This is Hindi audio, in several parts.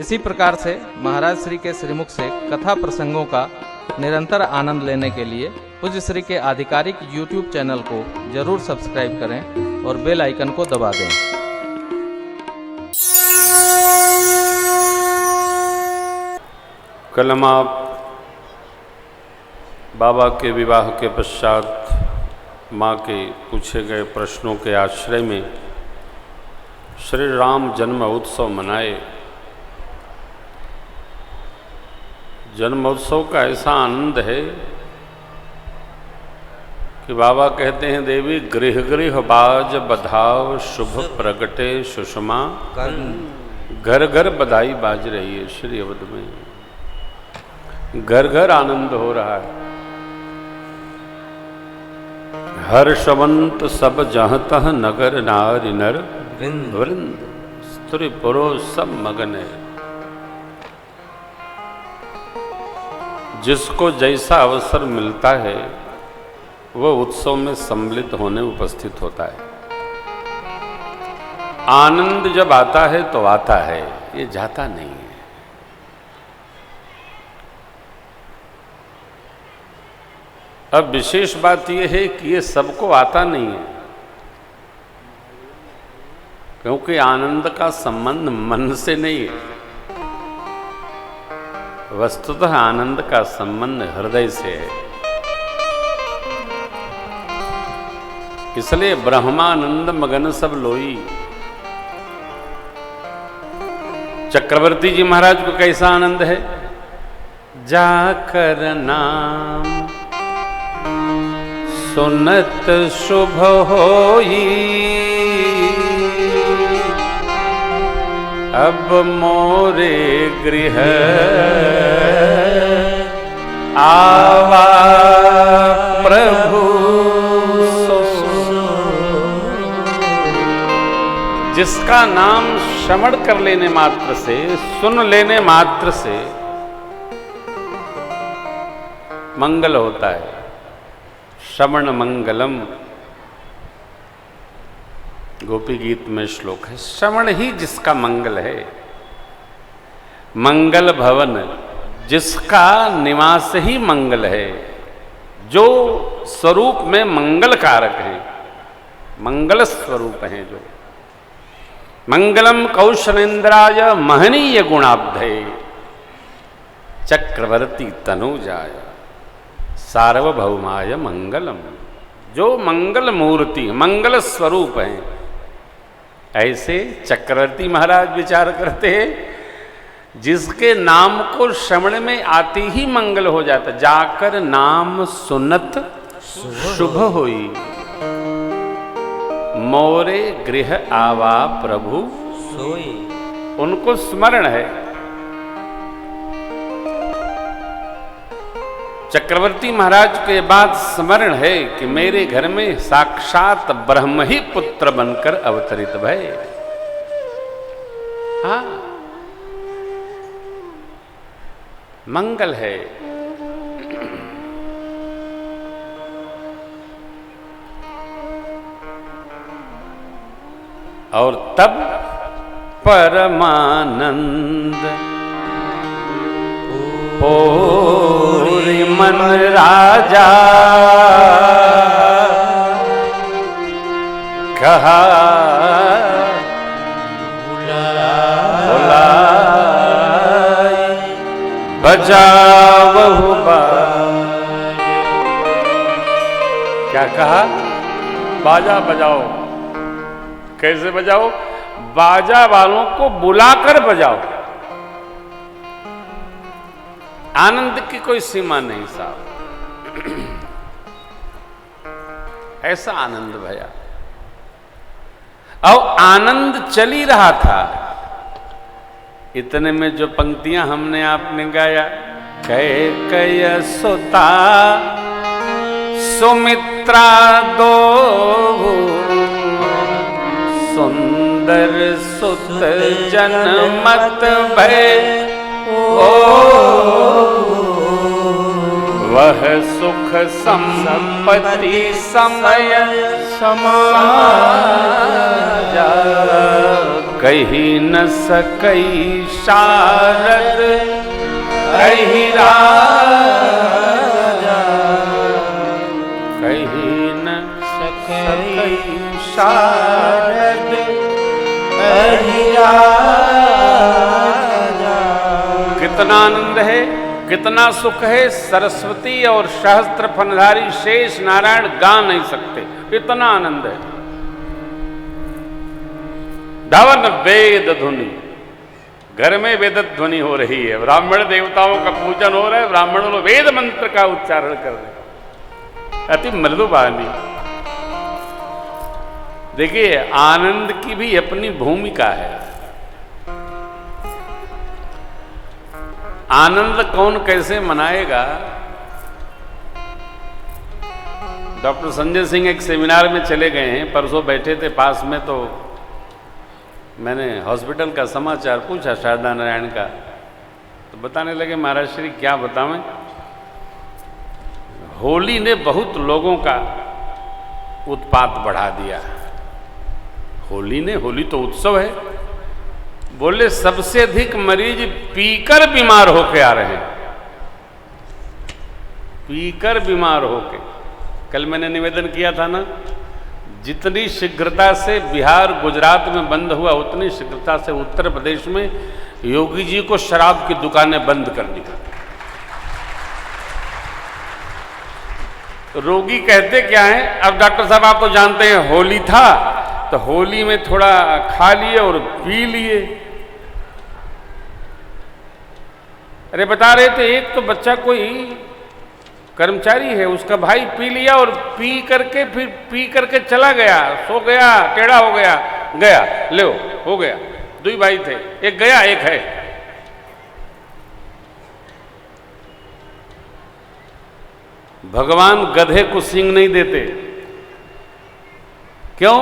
इसी प्रकार से महाराज श्री के श्रीमुख से कथा प्रसंगों का निरंतर आनंद लेने के लिए पूज्य श्री के आधिकारिक YouTube चैनल को जरूर सब्सक्राइब करें और बेल आइकन को दबा दें। कल हम आप बाबा के विवाह के पश्चात माँ के पूछे गए प्रश्नों के आश्रय में श्री राम जन्म उत्सव मनाए। जन्मोत्सव का ऐसा आनंद है कि बाबा कहते हैं, देवी गृह गृह बाज बधाव शुभ प्रगटे सुषमा, घर घर बधाई बाज रही है। श्री अवध में घर घर आनंद हो रहा है। हर्षवंत सब जहतः नगर नारी नर वृंद, स्त्री पुरुष सब मगन है। जिसको जैसा अवसर मिलता है वह उत्सव में सम्मिलित होने उपस्थित होता है। आनंद जब आता है तो आता है, ये जाता नहीं है। अब विशेष बात यह है कि ये सबको आता नहीं है, क्योंकि आनंद का संबंध मन से नहीं है। वस्तुतः आनंद का संबंध हृदय से है। इसलिए ब्रह्मानंद मगन सब लोई। चक्रवर्ती जी महाराज को कैसा आनंद है? जाकर नाम सुनत शुभ होई, अब मोरे गृह आवा प्रभु। जिसका नाम श्रवण कर लेने मात्र से, सुन लेने मात्र से मंगल होता है। श्रवण मंगलम गोपी गीत में श्लोक है। श्रवण ही जिसका मंगल है। मंगल भवन जिसका निवास ही मंगल है, जो स्वरूप में मंगल कारक है, मंगल स्वरूप है। जो मंगलम कौशलेन्द्राय महनीय गुणाब्धे चक्रवर्ती तनुजाय सार्वभौमाय मंगलम। जो मंगल मूर्ति, मंगल स्वरूप है, ऐसे चक्रवर्ती महाराज विचार करते हैं, जिसके नाम को श्रवण में आते ही मंगल हो जाता। जाकर नाम सुनत शुभ होई, मोरे गृह आवा प्रभु सोई। उनको स्मरण है। चक्रवर्ती महाराज के बाद स्मरण है कि मेरे घर में साक्षात ब्रह्म ही पुत्र बनकर अवतरित भय। हाँ, मंगल है। और तब परमानंद पूरी मन राजा कहा बुलाई बजावहु क्या कहा? बाजा बजाओ। कैसे बजाओ? बाजा वालों को बुलाकर बजाओ। आनंद की कोई सीमा नहीं साहब। ऐसा आनंद भया। और आनंद चल ही रहा था। इतने में जो पंक्तियां हमने आपने गाया, कैकेयी सुता सुमित्रा दो सुंदर सुत जनमत भय वह सुख संपत्ति समय समाजा कही न सकई शारद अहि राजा, कही न सकई शारद अहि राजा। कितना आनंद है, कितना सुख है, सरस्वती और सहस्त्र फनधारी शेष नारायण गा नहीं सकते, इतना आनंद है। धवन वेद ध्वनि, घर में वेद ध्वनि हो रही है, ब्राह्मण देवताओं का पूजन हो रहा है, ब्राह्मण लोग वेद मंत्र का उच्चारण कर रहे हैं, अति मृदुवाणी। देखिए आनंद की भी अपनी भूमिका है। आनंद कौन कैसे मनाएगा? डॉक्टर संजय सिंह एक सेमिनार में चले गए हैं, परसों बैठे थे पास में, तो मैंने हॉस्पिटल का समाचार पूछा शारदा नारायण का, तो बताने लगे महाराज श्री क्या बतावें, होली ने बहुत लोगों का उत्पात बढ़ा दिया। होली तो उत्सव है, बोले सबसे अधिक मरीज पीकर बीमार होके आ रहे हैं, पीकर बीमार होके। कल मैंने निवेदन किया था ना, जितनी शीघ्रता से बिहार गुजरात में बंद हुआ, उतनी शीघ्रता से उत्तर प्रदेश में योगी जी को शराब की दुकानें बंद करनी का। रोगी कहते क्या है, अब डॉक्टर साहब आप तो जानते हैं होली था तो होली में थोड़ा खा लिए और पी लिए। अरे बता रहे थे एक तो बच्चा कोई कर्मचारी है, उसका भाई पी लिया और पी करके चला गया, सो गया, टेढ़ा हो गया, गया ले हो गया। दो भाई थे, एक गया एक है। भगवान गधे को सींग नहीं देते, क्यों?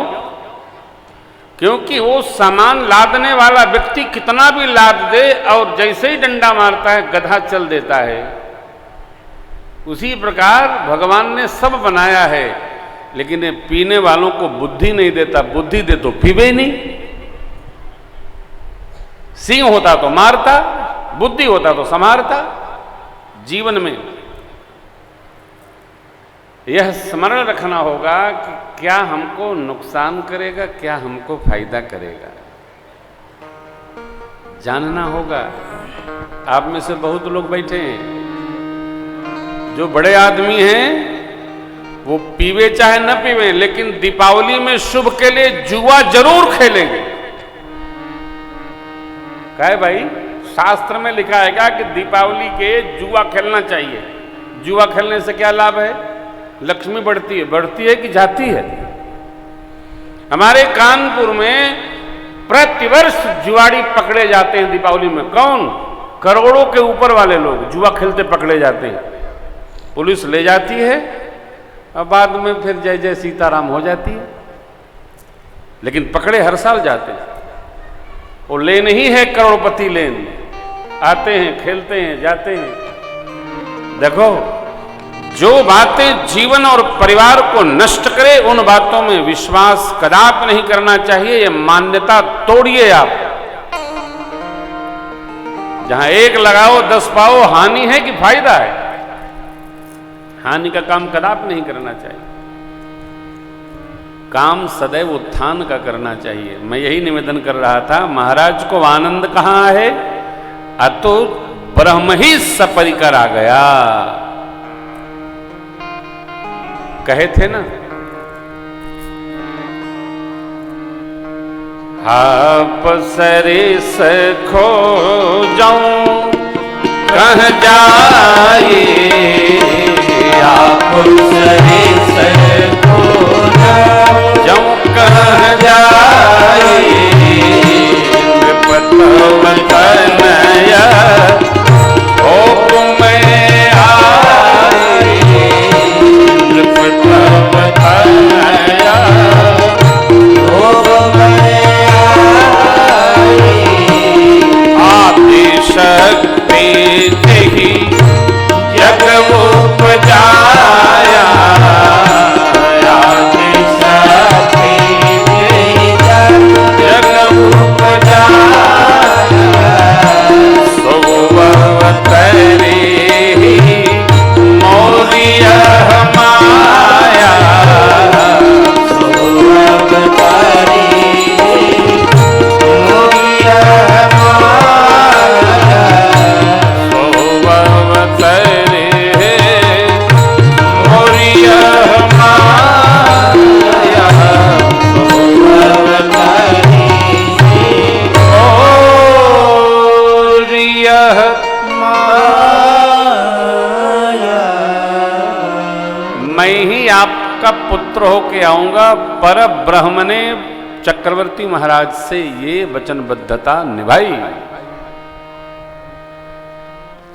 क्योंकि वो सामान लादने वाला व्यक्ति कितना भी लाद दे और जैसे ही डंडा मारता है गधा चल देता है। उसी प्रकार भगवान ने सब बनाया है, लेकिन ये पीने वालों को बुद्धि नहीं देता। बुद्धि दे तो पीवे ही नहीं। सिंह होता तो मारता, बुद्धि होता तो संभारता। जीवन में यह स्मरण रखना होगा कि क्या हमको नुकसान करेगा, क्या हमको फायदा करेगा, जानना होगा। आप में से बहुत लोग बैठे हैं, जो बड़े आदमी हैं वो पीवे चाहे न पीवे, लेकिन दीपावली में शुभ के लिए जुआ जरूर खेलेंगे। क्या है भाई? शास्त्र में लिखा है क्या कि दीपावली के जुआ खेलना चाहिए। जुआ खेलने से क्या लाभ है? लक्ष्मी बढ़ती है कि जाती है? हमारे कानपुर में प्रतिवर्ष जुआड़ी पकड़े जाते हैं दीपावली में। कौन? करोड़ों के ऊपर वाले लोग जुआ खेलते पकड़े जाते हैं। पुलिस ले जाती है और बाद में फिर जय जय सीताराम हो जाती है, लेकिन पकड़े हर साल जाते हैं। वो लेन ही है करोड़पति लेन, आते हैं, खेलते हैं, जाते हैं। देखो, जो बातें जीवन और परिवार को नष्ट करे उन बातों में विश्वास कदापि नहीं करना चाहिए। ये मान्यता तोड़िए आप। जहां एक लगाओ 10 पाओ, हानि है कि फायदा है? हानि का काम कदापि नहीं करना चाहिए। काम सदैव उत्थान का करना चाहिए। मैं यही निवेदन कर रहा था। महाराज को आनंद कहां है? अतो ब्रह्म ही सपरिकर आ गया। कहे थे ना, आप सरिस खो जाऊं कह जाए, आप सरिस खो जाऊं कह जाए, पतव कन्हैया होप में आए, पतव कन्हैया होप में आए, आदि शक्ति ही जग उपजाया, आदि शक्ति जग उपजाया। का पुत्र होके आऊंगा। पर ब्रह्म ने चक्रवर्ती महाराज से ये वचनबद्धता निभाई।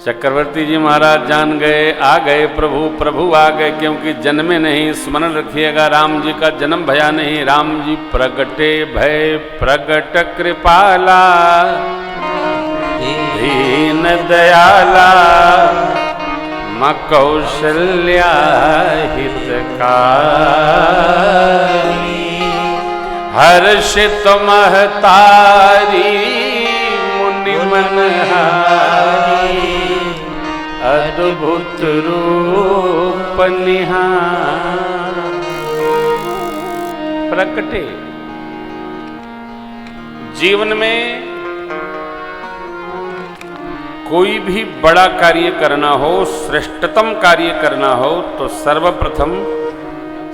चक्रवर्ती जी महाराज जान गए, आ गए प्रभु आ गए, क्योंकि जन्मे नहीं। स्मरण रखिएगा, राम जी का जन्म भया नहीं। राम जी प्रगटे भय प्रगट कृपाला, दीन दयाला, मां कौशल्या हितकारी, हर्षित महतारी मुनि मनहारी, अद्भुत रूप निहार। प्रकटे जीवन में कोई भी बड़ा कार्य करना हो, श्रेष्ठतम कार्य करना हो, तो सर्वप्रथम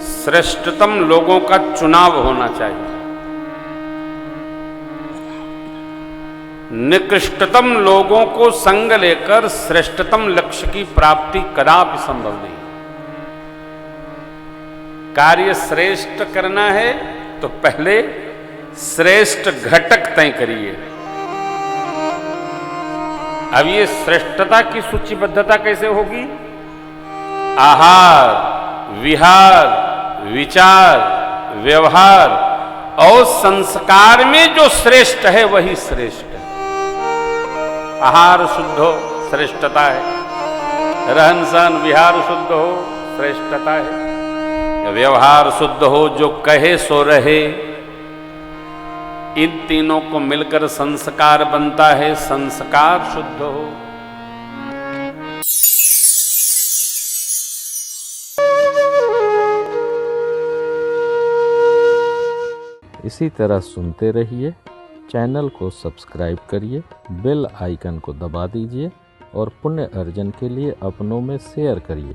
श्रेष्ठतम लोगों का चुनाव होना चाहिए। निकृष्टतम लोगों को संग लेकर श्रेष्ठतम लक्ष्य की प्राप्ति कदापि संभव नहीं। कार्य श्रेष्ठ करना है तो पहले श्रेष्ठ घटक तय करिए। अब ये श्रेष्ठता की सूचीबद्धता कैसे होगी? आहार, विहार, विचार, व्यवहार और संस्कार में जो श्रेष्ठ है वही श्रेष्ठ है। आहार शुद्ध हो, श्रेष्ठता है। रहन सहन विहार शुद्ध हो, श्रेष्ठता है। व्यवहार शुद्ध हो, जो कहे सो रहे। इन तीनों को मिलकर संस्कार बनता है, संस्कार शुद्ध हो। इसी तरह सुनते रहिए। चैनल को सब्सक्राइब करिए, बेल आइकन को दबा दीजिए और पुण्य अर्जन के लिए अपनों में शेयर करिए।